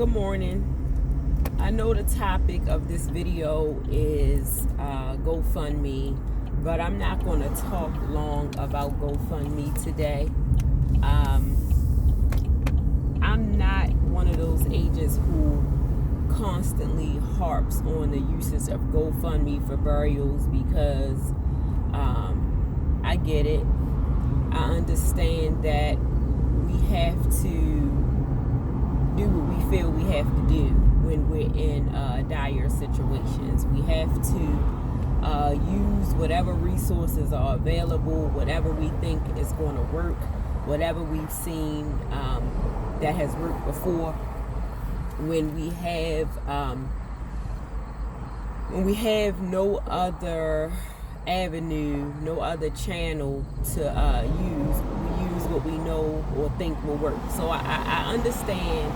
Good morning. I know the topic of this video is GoFundMe, but I'm not going to talk long about GoFundMe today. I'm not one of those agents who constantly harps on the uses of GoFundMe for burials because I get it. I understand that we have to do what we feel we have to do when we're in dire situations. We have to use whatever resources are available, whatever we think is going to work, whatever we've seen that has worked before. When we have no other avenue, no other channel to use, we use what we know or think will work. So I understand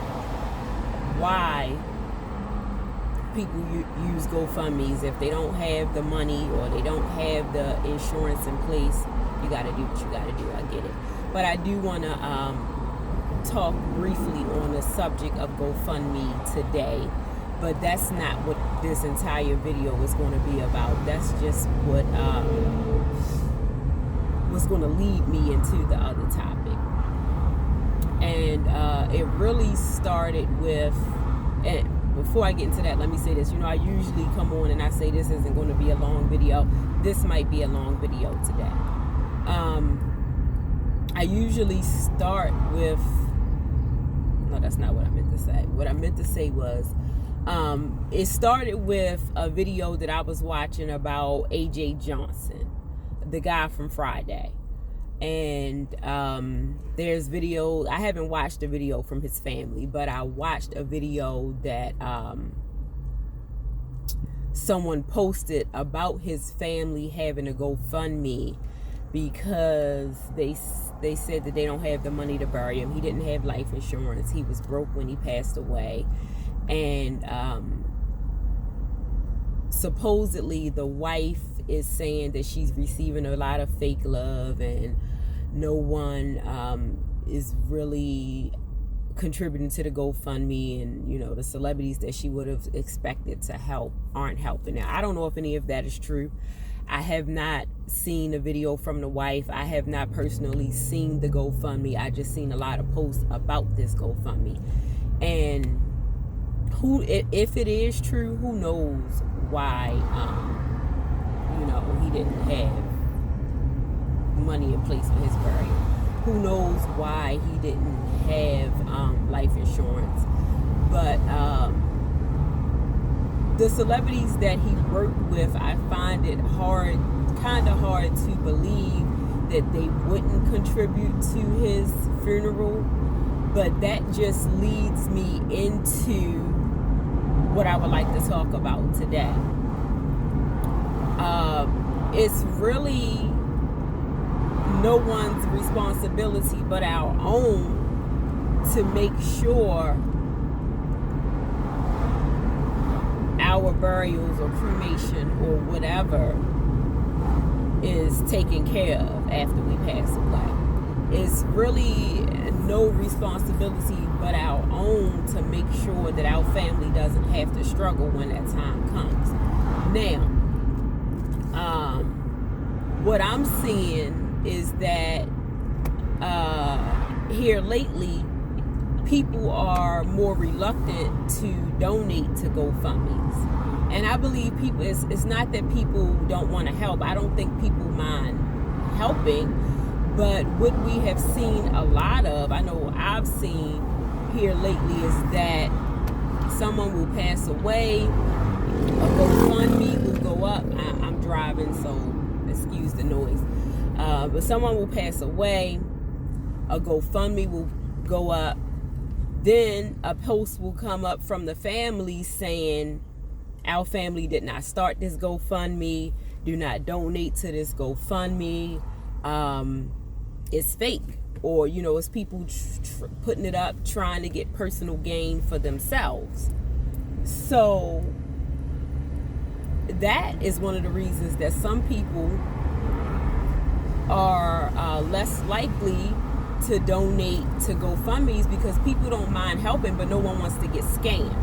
why people use GoFundMes. If they don't have the money or they don't have the insurance in place, you got to do what you got to do. I get it. But I do want to talk briefly on the subject of GoFundMe today. But that's not what this entire video is going to be about. That's just what's going to lead me into the other topic. And it really started with, and before I get into that, let me say this. I usually come on and I say this isn't going to be a long video. This might be a long video today. I usually start with, no, that's not what I meant to say. What I meant to say was, it started with a video that I was watching about AJ Johnson, the guy from Friday. And there's video, I haven't watched a video from his family, but I watched a video that someone posted about his family having a GoFundMe because they said that they don't have the money to bury him. He didn't have life insurance. He was broke when he passed away. And supposedly the wife is saying that she's receiving a lot of fake love and no one is really contributing to the GoFundMe, and the celebrities that she would have expected to help aren't helping. Now, I don't know if any of that is true. I have not seen a video from the wife. I have not personally seen the GoFundMe. I just seen a lot of posts about this GoFundMe. And if it is true, who knows why he didn't have money in place for his burial. Who knows why he didn't have life insurance. But the celebrities that he worked with, I find it kind of hard to believe that they wouldn't contribute to his funeral. But that just leads me into what I would like to talk about today. It's really no one's responsibility but our own to make sure our burials or cremation or whatever is taken care of after we pass away. It's really no responsibility but our own to make sure that our family doesn't have to struggle when that time comes. Now, what I'm seeing is that here lately, people are more reluctant to donate to GoFundMes. And I believe it's not that people don't want to help. I don't think people mind helping. But what we have seen a lot of, I know I've seen here lately, is that someone will pass away, a GoFundMe will go up. I'm driving, so excuse the noise. But someone will pass away, a GoFundMe will go up, then a post will come up from the family saying, our family did not start this GoFundMe, do not donate to this GoFundMe, it's fake. Or, it's people putting it up trying to get personal gain for themselves. So that is one of the reasons that some people are less likely to donate to GoFundMe's because people don't mind helping, but no one wants to get scammed.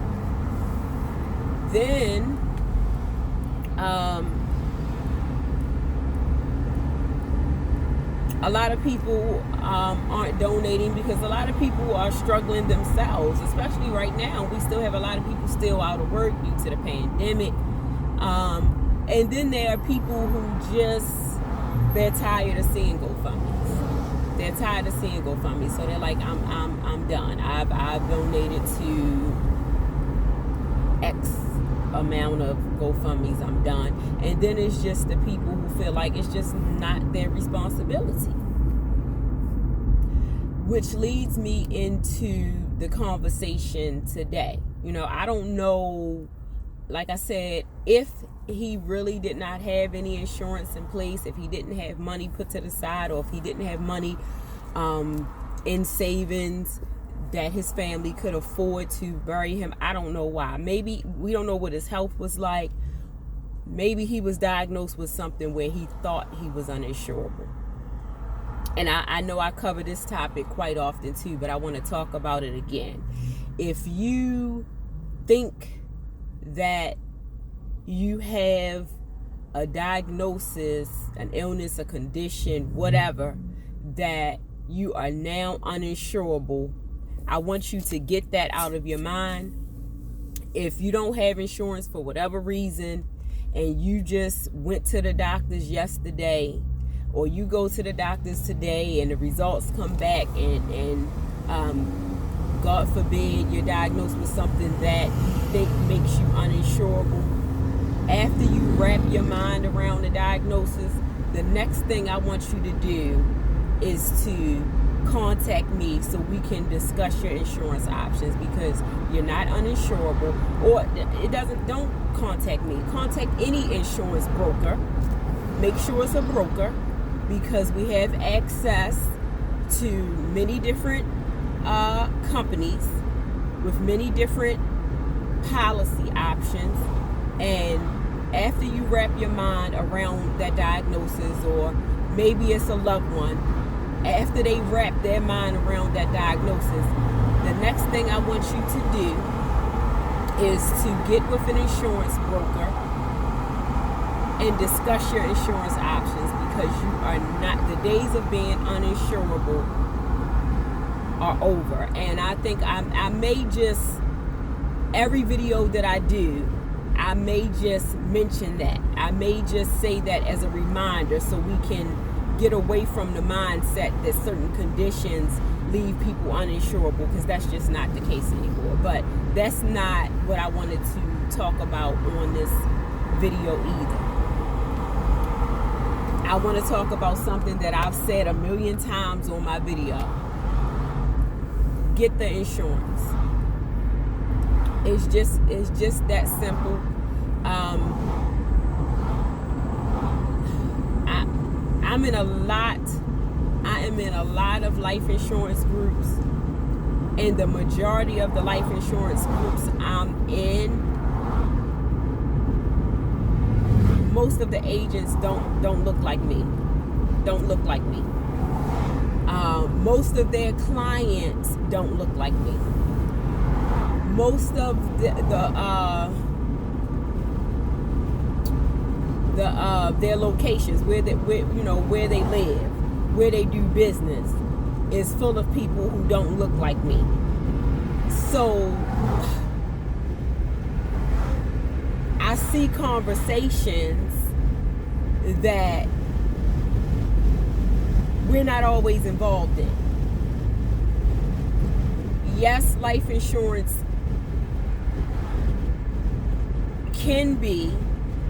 Then a lot of people aren't donating because a lot of people are struggling themselves, especially right now. We still have a lot of people still out of work due to the pandemic. And then there are people who they're tired of seeing GoFundMe's. They're tired of seeing GoFundMe, so they're like, I'm done. I've donated to X amount of GoFundMe's. I'm done. And then it's just the people who feel like it's just not their responsibility, which leads me into the conversation today. I don't know, like I said, if he really did not have any insurance in place, if he didn't have money put to the side, or if he didn't have money in savings that his family could afford to bury him. I don't know why. Maybe we don't know what his health was like. Maybe he was diagnosed with something where he thought he was uninsurable. And I know I cover this topic quite often too, but I want to talk about it again. If you think that you have a diagnosis, an illness, a condition, whatever, that you are now uninsurable, I want you to get that out of your mind. If you don't have insurance for whatever reason, and you just went to the doctors yesterday, or you go to the doctors today and the results come back and God forbid you're diagnosed with something that you think makes you uninsurable, after you wrap your mind around the diagnosis, the next thing I want you to do is to contact me so we can discuss your insurance options, because you're not uninsurable. Or don't contact me, contact any insurance broker. Make sure it's a broker, because we have access to many different companies with many different policy options. And after you wrap your mind around that diagnosis, or maybe it's a loved one, after they wrap their mind around that diagnosis, the next thing I want you to do is to get with an insurance broker and discuss your insurance options, because you are not, the days of being uninsurable are over. And I think I may just, every video that I do, I may just mention that. I may just say that as a reminder, so we can get away from the mindset that certain conditions leave people uninsurable, because that's just not the case anymore. But that's not what I wanted to talk about on this video either. I want to talk about something that I've said a million times on my video. Get the insurance. It's just that simple. I am in a lot of life insurance groups, and the majority of the life insurance groups I'm in, most of the agents don't look like me. Most of their clients don't look like me. Most of their locations, where they live, where they do business, is full of people who don't look like me. So I see conversations that we're not always involved in. Yes, life insurance can be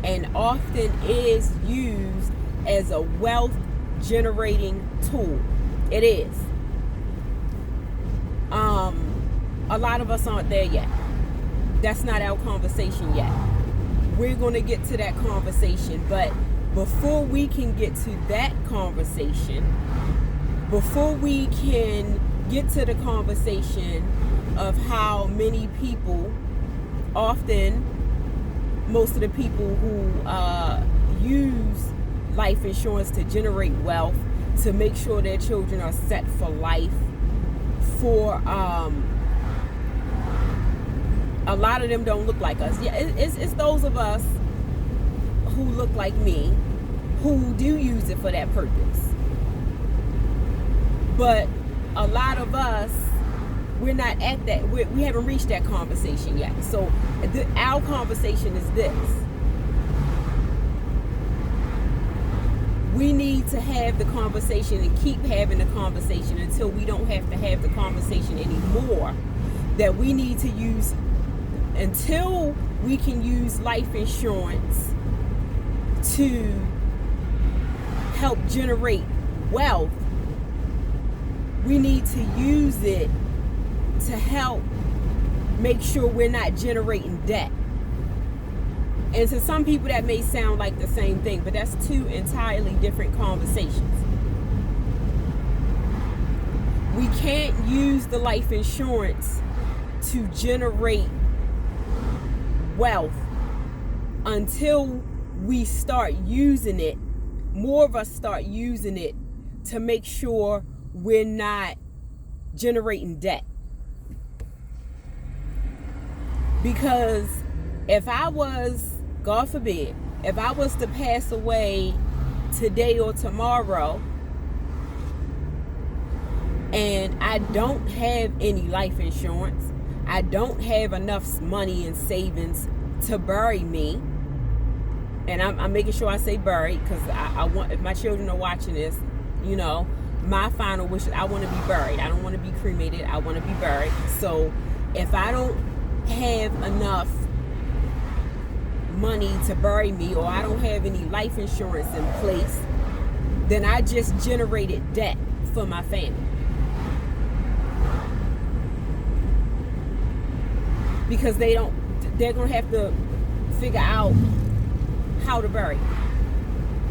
and often is used as a wealth generating tool. It is. A lot of us aren't there yet. That's not our conversation yet. We're going to get to that conversation, but before we can get to that conversation, before we can get to the conversation of how many people, often most of the people who use life insurance to generate wealth, to make sure their children are set for life. For a lot of them don't look like us. Yeah, it's those of us who look like me who do use it for that purpose. But a lot of us, we're not at that. We haven't reached that conversation yet. So our conversation is this. We need to have the conversation and keep having the conversation until we don't have to have the conversation anymore. That we need to use, until we can use life insurance to help generate wealth, we need to use it to help make sure we're not generating debt. And to some people that may sound like the same thing, but that's two entirely different conversations. We can't use the life insurance to generate wealth until we start using it, more of us start using it to make sure we're not generating debt. Because if I was, God forbid, if I was to pass away today or tomorrow and I don't have any life insurance, I don't have enough money in savings to bury me, and I'm making sure I say bury, because I want, if my children are watching this, you know, my final wish is I want to be buried. I don't want to be cremated. I want to be buried. So if I don't have enough money to bury me, or I don't have any life insurance in place, then I just generated debt for my family. Because they're going to have to figure out how to bury me.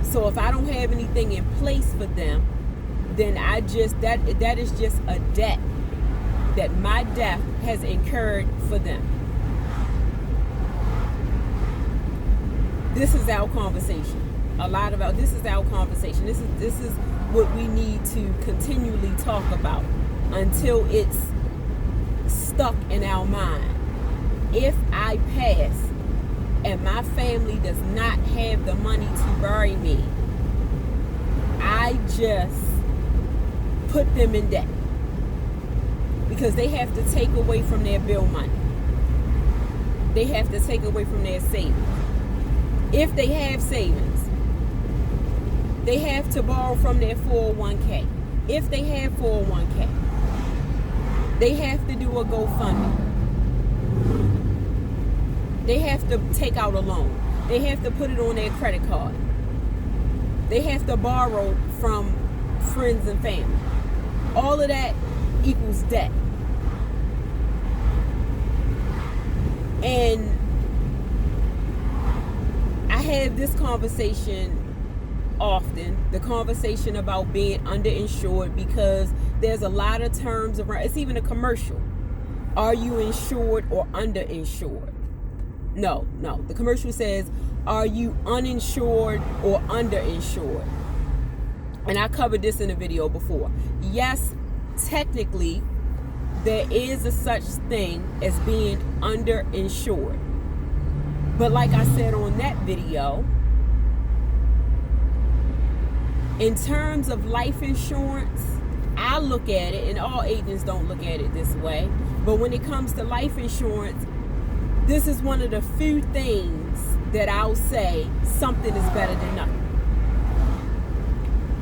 So if I don't have anything in place for them, then I just, that is just a debt that my death has incurred for them. This is our conversation. This is our conversation. This is what we need to continually talk about until it's stuck in our mind. If I pass and my family does not have the money to bury me, I just put them in debt. Because they have to take away from their bill money. They have to take away from their savings. If they have savings, they have to borrow from their 401k. If they have 401k, they have to do a GoFundMe. They have to take out a loan. They have to put it on their credit card. They have to borrow from friends and family. All of that equals debt. And I have this conversation often, the conversation about being underinsured, because there's a lot of terms around. It's even a commercial. Are you insured or underinsured? No. The commercial says, are you uninsured or underinsured? And I covered this in a video before. Yes, technically, there is a such thing as being underinsured. But like I said on that video, in terms of life insurance, I look at it, and all agents don't look at it this way, but when it comes to life insurance, this is one of the few things that I'll say something is better than nothing.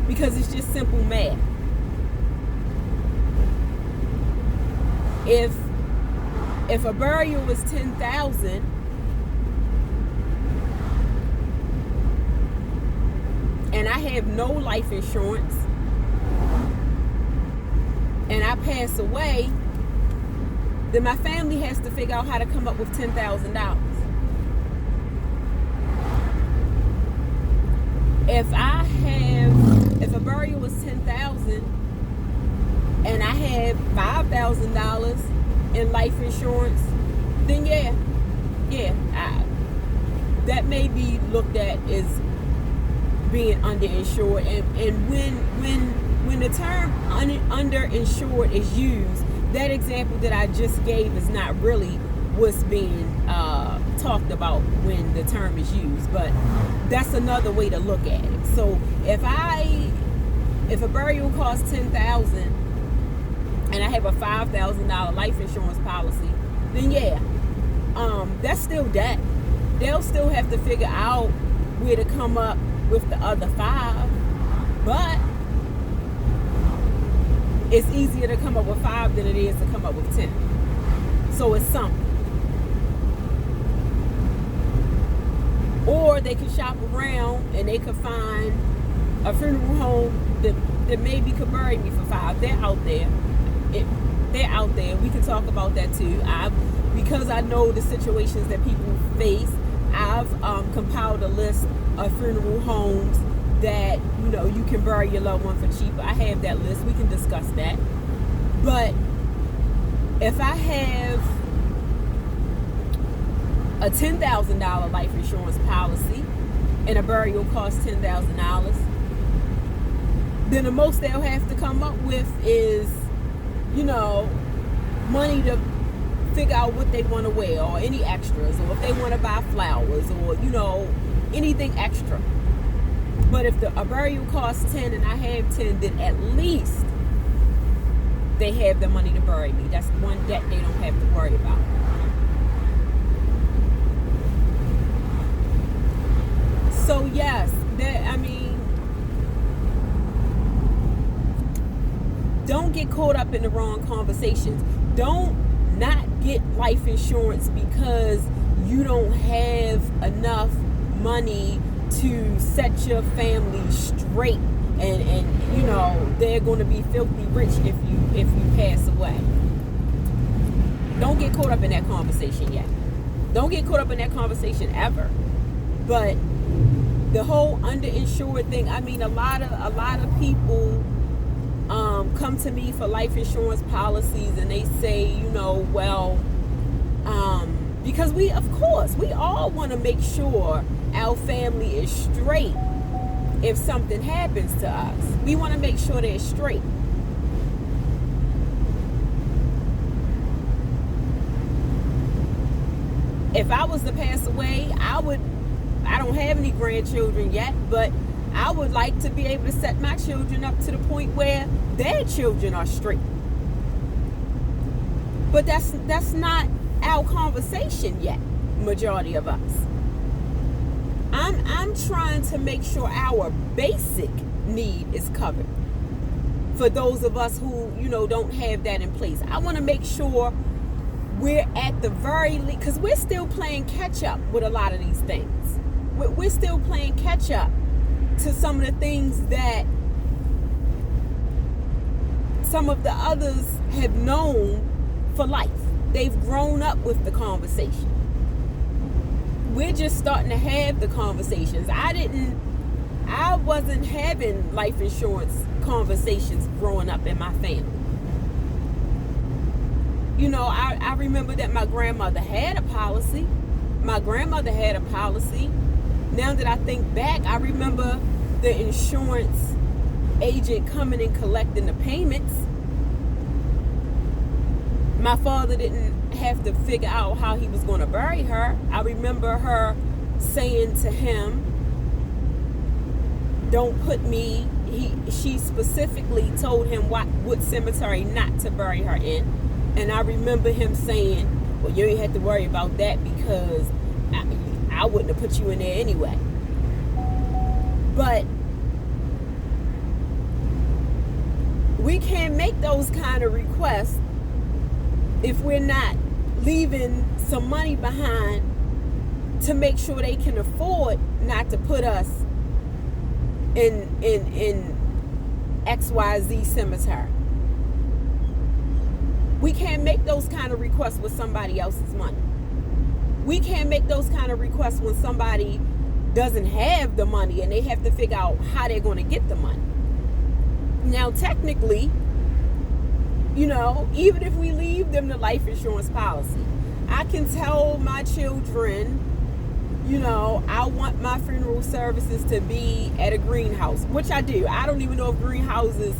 Because it's just simple math. If a burial was $10,000, and I have no life insurance, and I pass away, then my family has to figure out how to come up with $10,000. If a burial was $10,000 and I had $5,000 in life insurance, then that may be looked at as being underinsured, and when the term underinsured is used, that example that I just gave is not really what's being talked about when the term is used, but that's another way to look at it. So if a burial costs $10,000 and I have a $5,000 life insurance policy, then yeah, that's still debt. They'll still have to figure out where to come up with the other $5, but it's easier to come up with $5 than it is to come up with $10. So it's something. Or they can shop around and they could find a funeral home that maybe could bury me for $5. They're out there. They're out there. We can talk about that too. Because I know the situations that people face, I've compiled a list of funeral homes that you can bury your loved one for cheaper. I have that list. We can discuss that. But if I have a $10,000 life insurance policy and a burial costs $10,000, then the most they'll have to come up with is, money to figure out what they want to wear, or any extras, or if they want to buy flowers, or anything extra. But if a burial costs 10 and I have 10, then at least they have the money to bury me. That's one debt they don't have to worry about. So yes, don't get caught up in the wrong conversations. Don't not get life insurance because you don't have enough money to set your family straight, and they're going to be filthy rich if you pass away. Don't get caught up in that conversation yet. Don't get caught up in that conversation ever. But the whole underinsured thing, a lot of people come to me for life insurance policies, and they say, because we all want to make sure our family is straight if something happens to us. We want to make sure they're straight. If I was to pass away, I don't have any grandchildren yet, but I would like to be able to set my children up to the point where their children are straight. But that's not our conversation yet, majority of us. I'm trying to make sure our basic need is covered for those of us who, don't have that in place. I want to make sure we're at the very least, because we're still playing catch up with a lot of these things. We're still playing catch up to some of the things that some of the others have known for life. They've grown up with the conversation. We're just starting to have the conversations. I wasn't having life insurance conversations growing up in my family. I remember that my grandmother had a policy. Now that I think back, I remember the insurance agent coming and collecting the payments. My father didn't have to figure out how he was going to bury her. I remember her saying to him, don't put me, she specifically told him what cemetery not to bury her in. And I remember him saying, well, you ain't have to worry about that because I wouldn't have put you in there anyway. But we can't make those kind of requests if we're not leaving some money behind to make sure they can afford not to put us in XYZ cemetery. We can't make those kind of requests with somebody else's money. We can't make those kind of requests when somebody doesn't have the money and they have to figure out how they're going to get the money. Now, technically, even if we leave them the life insurance policy, I can tell my children, I want my funeral services to be at a greenhouse, which I do. I don't even know if greenhouses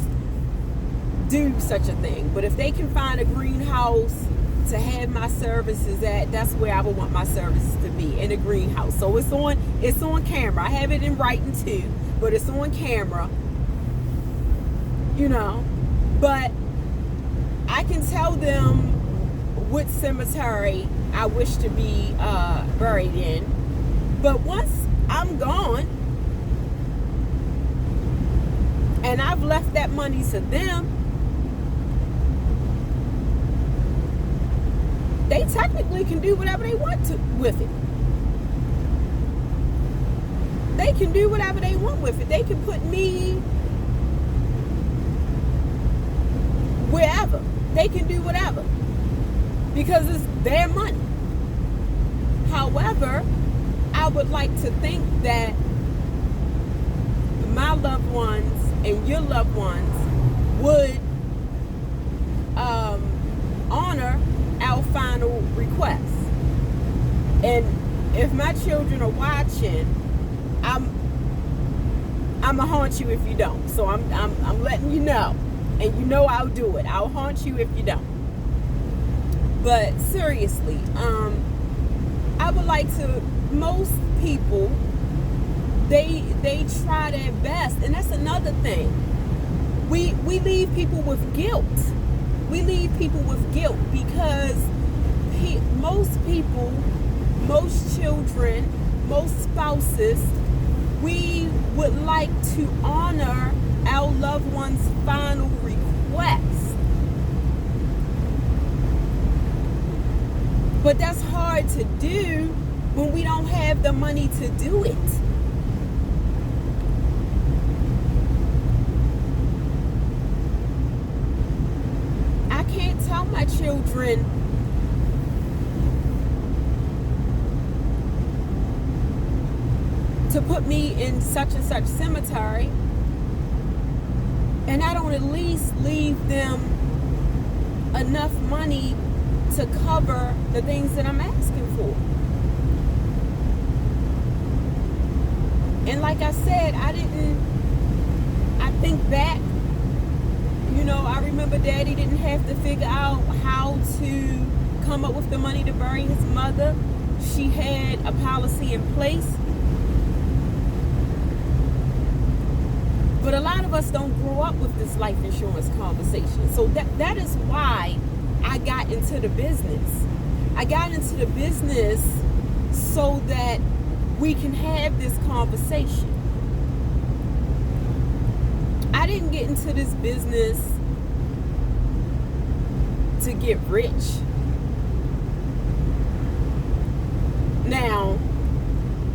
do such a thing, but if they can find a greenhouse to have my services at, that's where I would want my services to be, in a greenhouse. So it's on camera. I have it in writing too, but it's on camera. But I can tell them which cemetery I wish to be buried in. But once I'm gone and I've left that money to them, they technically can do whatever they want to with it. They can do whatever they want with it. They can put me wherever. They can do whatever, because it's their money. However, I would like to think that my loved ones and your loved ones would honor our final request. And if my children are watching, I'm gonna haunt you if you don't. So I'm letting you know, and I'll do it. I'll haunt you if you don't. But seriously, I would like to. Most people, they try their best, and that's another thing. We leave people with guilt. We leave people with guilt because most people, most children, most spouses, we would like to honor our loved one's final request. But that's hard to do when we don't have the money to do it. I can't tell my children to put me in such and such cemetery, and I don't at least leave them enough money to cover the things that I'm asking for. And like I said, I think back, I remember Daddy didn't have to figure out how to come up with the money to bury his mother. She had a policy in place. But a lot of us don't grow up with this life insurance conversation. So that is why I got into the business. I got into the business so that we can have this conversation. I didn't get into this business to get rich. Now,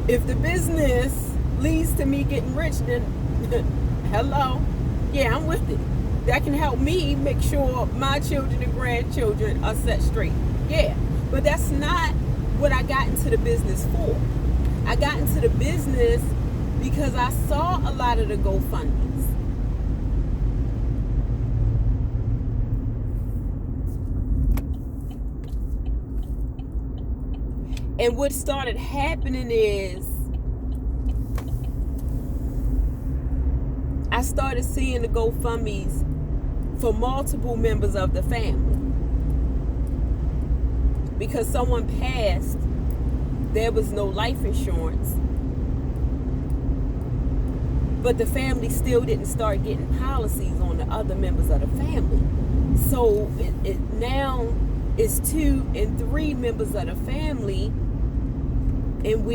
if the business leads to me getting rich, then hello, yeah, I'm with it. That can help me make sure my children and grandchildren are set straight. Yeah, but that's not what I got into the business for. I got into the business because I saw a lot of the GoFundMes. And what started happening is I started seeing the GoFundMes for multiple members of the family. Because someone passed, there was no life insurance. But the family still didn't start getting policies on the other members of the family. So it now is 2 and 3 members of the family, and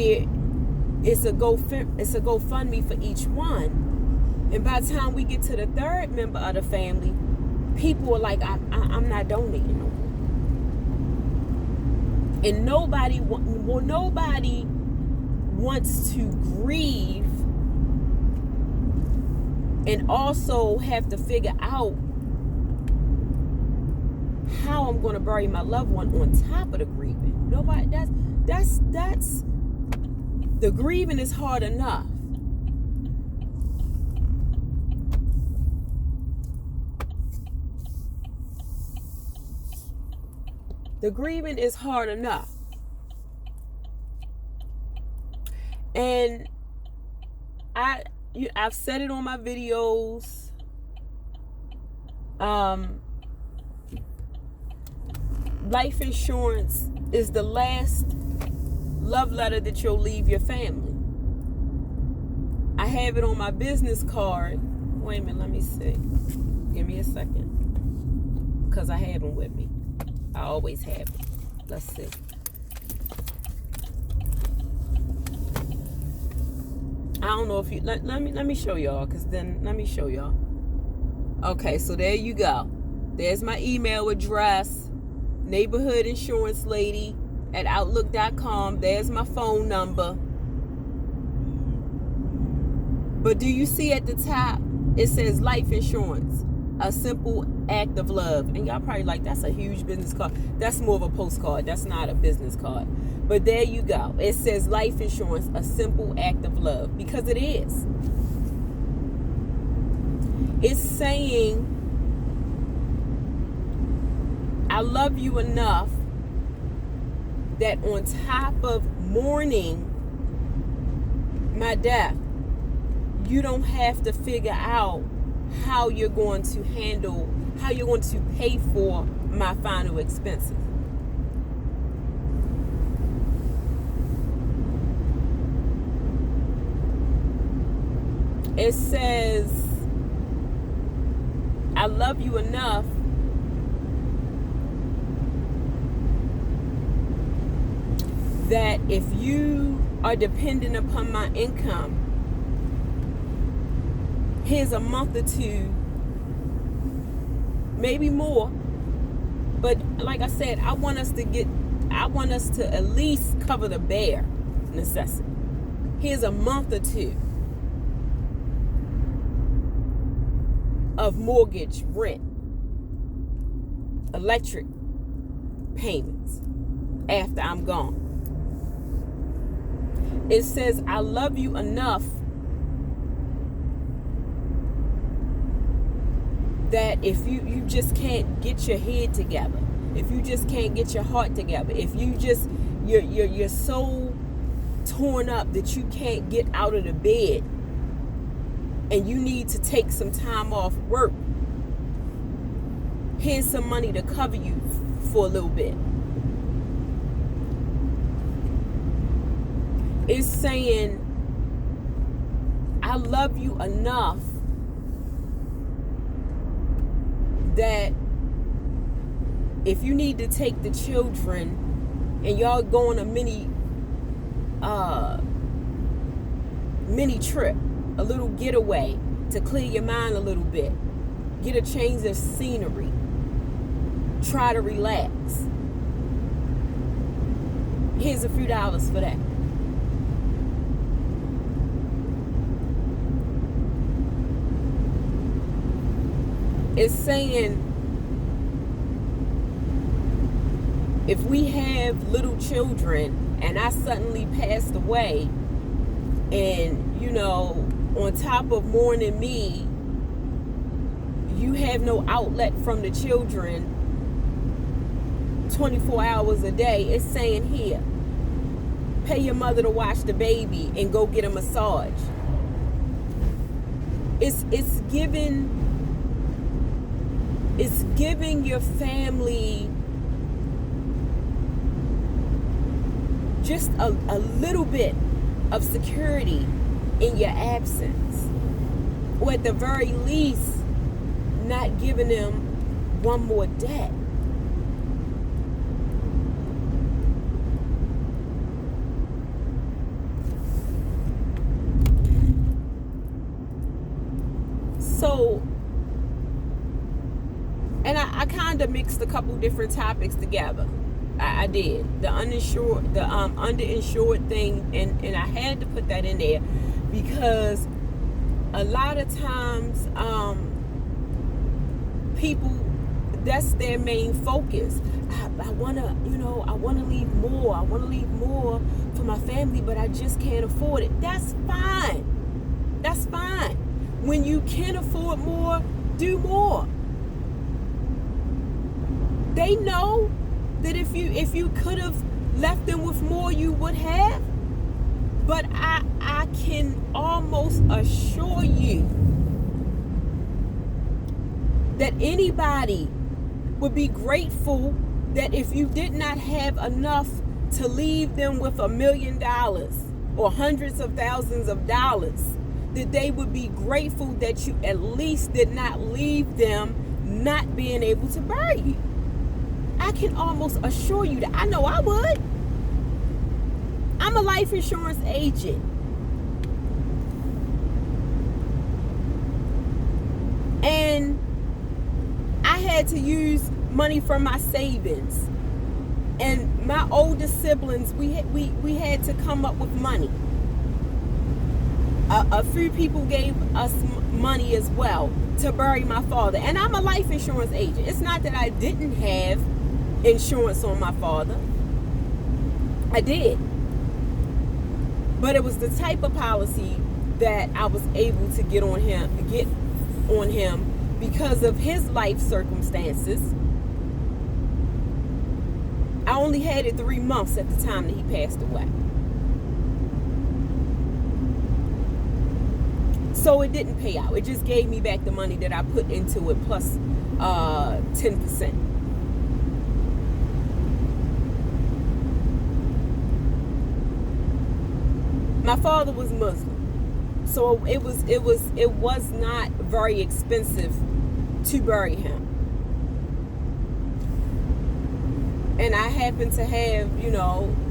it's a GoFundMe for each one. And by the time we get to the 3rd member of the family, people are like, I'm not donating no more. And nobody wants to grieve and also have to figure out how I'm going to bury my loved one on top of the grieving. Nobody. That's the grieving is hard enough. The grieving is hard enough. And I've said it on my videos. Life insurance is the last love letter that you'll leave your family. I have it on my business card. Wait a minute, let me see. Give me a second. Because I have them with me. I always have them. Let's see. I don't know if you... Let me show y'all. Because then... Let me show y'all. Okay, so there you go. There's my email address. NeighborhoodInsuranceLady at Outlook.com. There's my phone number. But do you see at the top, it says life insurance, a simple act of love. And y'all probably like, that's a huge business card. That's more of a postcard. That's not a business card. But there you go. It says life insurance, a simple act of love. Because it is. It's saying, I love you enough that on top of mourning my death, you don't have to figure out how you're going to handle, how you're going to pay for my final expenses. It says, I love you enough that if you are dependent upon my income, here's a month or two, maybe more. But like I said, I want us to at least cover the bare necessity. Here's a month or two of mortgage, rent, electric payments after I'm gone. It says, I love you enough that if you just can't get your head together, if you just can't get your heart together, if you just you're so torn up that you can't get out of the bed and you need to take some time off work, here's some money to cover you for a little bit. It's saying, I love you enough that if you need to take the children and y'all go on a mini trip, a little getaway to clear your mind a little bit, get a change of scenery, try to relax, here's a few dollars for that. It's saying, if we have little children and I suddenly passed away, and on top of mourning me, you have no outlet from the children 24 hours a day. It's saying, here, pay your mother to watch the baby and go get a massage. It's giving your family just a little bit of security in your absence, or at the very least not giving them one more debt. So, and I kind of mixed a couple different topics together. I did the underinsured thing, and I had to put that in there because a lot of times people, that's their main focus. I wanna leave more. I wanna leave more for my family, but I just can't afford it. That's fine. That's fine. When you can afford more, do more. They know that if you could have left them with more, you would have. But I can almost assure you that anybody would be grateful that if you did not have enough to leave them with $1 million or hundreds of thousands of dollars, that they would be grateful that you at least did not leave them not being able to bury you. I can almost assure you that. I know I would. I'm a life insurance agent. And I had to use money from my savings. And my oldest siblings, we had to come up with money. A few people gave us money as well to bury my father. And I'm a life insurance agent. It's not that I didn't have insurance on my father. I did. But it was the type of policy that I was able to get on him because of his life circumstances. I only had it 3 months at the time that he passed away. So it didn't pay out. It just gave me back the money that I put into it plus 10%. My father was Muslim, so it was not very expensive to bury him. And I happened to have,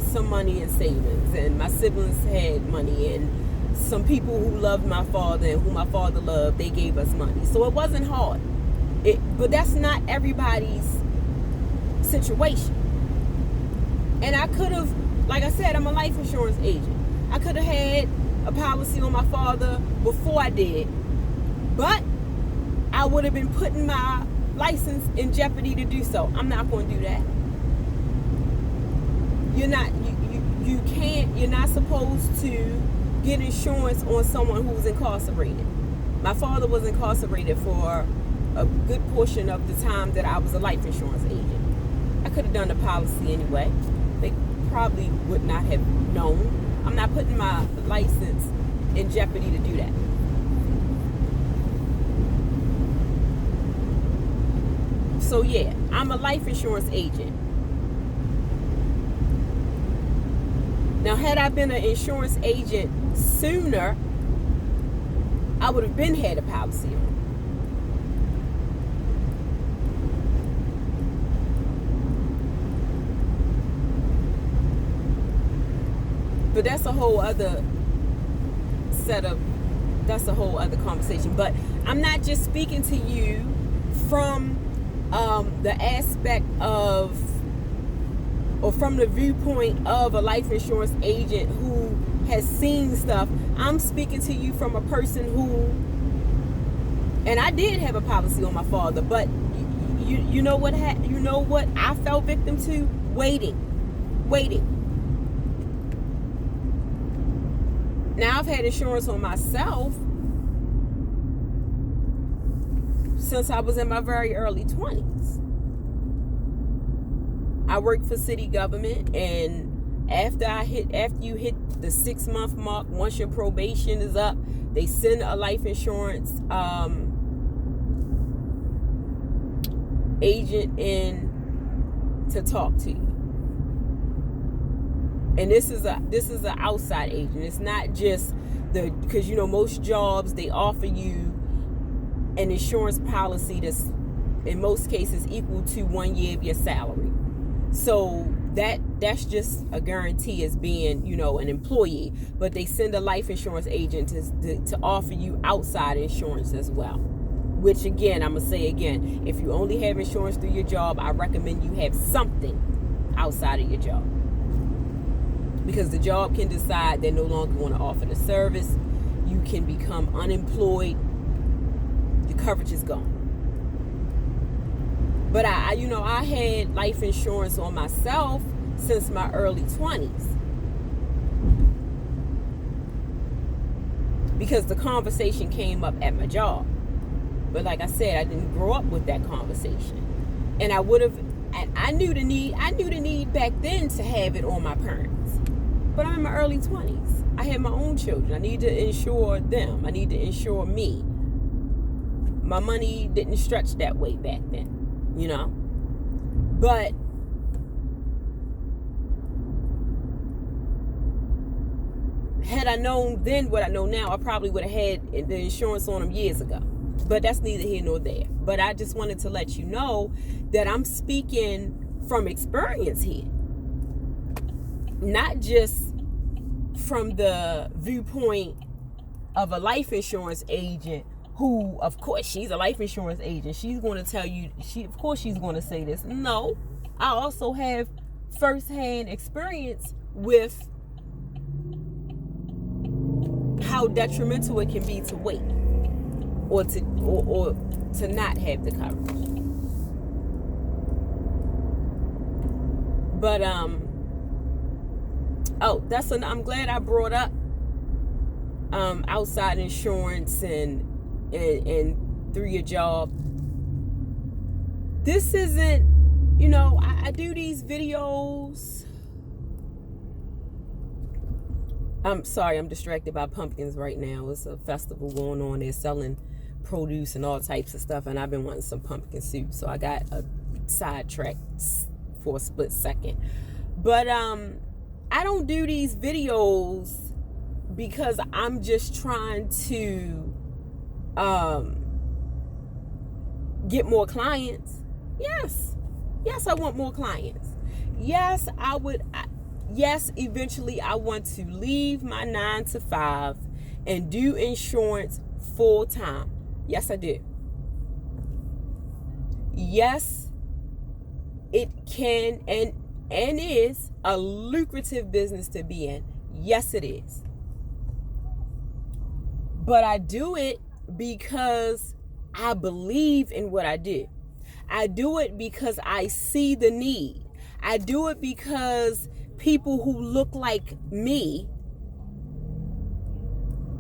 some money in savings, and my siblings had money, and some people who loved my father and who my father loved, they gave us money. So it wasn't hard. But that's not everybody's situation. And I could have, like I said, I'm a life insurance agent. I could have had a policy on my father before I did, but I would have been putting my license in jeopardy to do so. I'm not going to do that. You're not supposed to get insurance on someone who's incarcerated. My father was incarcerated for a good portion of the time that I was a life insurance agent. I could have done the policy anyway. They probably would not have known. I'm not putting my license in jeopardy to do that. So yeah, I'm a life insurance agent. Now, had I been an insurance agent sooner, I would have been had a policy on. But that's a whole other conversation. But I'm not just speaking to you from the aspect of, or from the viewpoint of a life insurance agent who has seen stuff. I'm speaking to you from a person who, and I did have a policy on my father, but you know what I fell victim to? Waiting. Now, I've had insurance on myself since I was in my very early 20s. I worked for city government, and after you hit the 6-month mark, once your probation is up, they send a life insurance agent in to talk to you. And this is an outside agent. It's not just because most jobs, they offer you an insurance policy that's in most cases equal to 1 year of your salary. So that's just a guarantee as being, an employee. But they send a life insurance agent to offer you outside insurance as well. Which again, I'm gonna say again, if you only have insurance through your job, I recommend you have something outside of your job. Because the job can decide they no longer want to offer the service. You can become unemployed. The coverage is gone. But I had life insurance on myself since my early 20s. Because the conversation came up at my job. But like I said, I didn't grow up with that conversation. And I knew the need back then to have it on my parents. But I'm in my early 20s. I have my own children. I need to insure them. I need to insure me. My money didn't stretch that way back then, you know. But had I known then what I know now, I probably would have had the insurance on them years ago. But that's neither here nor there. But I just wanted to let you know that I'm speaking from experience here. Not just from the viewpoint of a life insurance agent who, of course, she's a life insurance agent. She's going to tell you, of course she's going to say this. No, I also have firsthand experience with how detrimental it can be to wait or to not have the coverage. But I'm glad I brought up outside insurance and through your job. This isn't, you know, I do these videos. I'm sorry, I'm distracted by pumpkins right now. It's a festival going on. They're selling produce and all types of stuff, and I've been wanting some pumpkin soup, so I got a sidetracked for a split second. But I don't do these videos because I'm just trying to get more clients. Yes, I want more clients. Yes, yes, eventually I want to leave my 9 to 5 and do insurance full time. Yes, I do. Yes, it can and is a lucrative business to be in. Yes, it is. But I do it because I believe in what I do. I do it because I see the need. I do it because people who look like me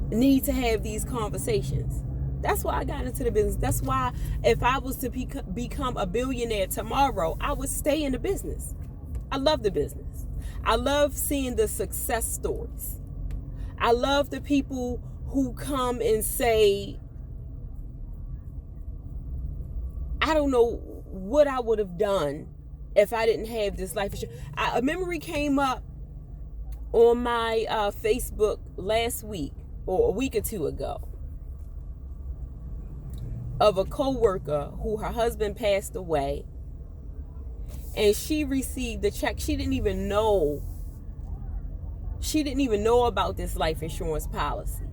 need to have these conversations. That's why I got into the business. That's why if I was to become a billionaire tomorrow, I would stay in the business. I love the business. I love seeing the success stories. I love the people who come and say, I don't know what I would have done if I didn't have this life insurance. A memory came up on my Facebook last week or a week or two ago of a co-worker who her husband passed away, and she received the check. She didn't even know about this life insurance policy.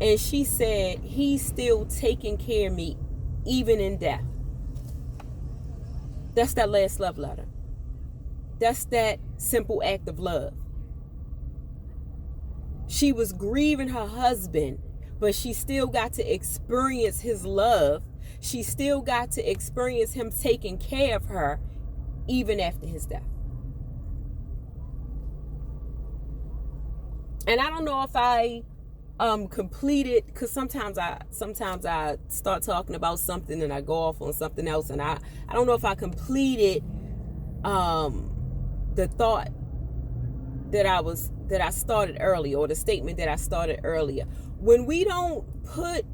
And she said, he's still taking care of me even in death. That's that last love letter. That's that simple act of love. She was grieving her husband, but she still got to experience his love. She still got to experience him taking care of her even after his death. And I don't know if I completed, because sometimes I start talking about something and I go off on something else, and I don't know if I completed the thought that I started earlier, or the statement that I started earlier. When we don't put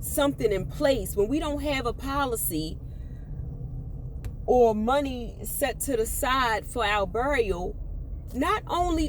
something in place, when we don't have a policy or money set to the side for our burial, not only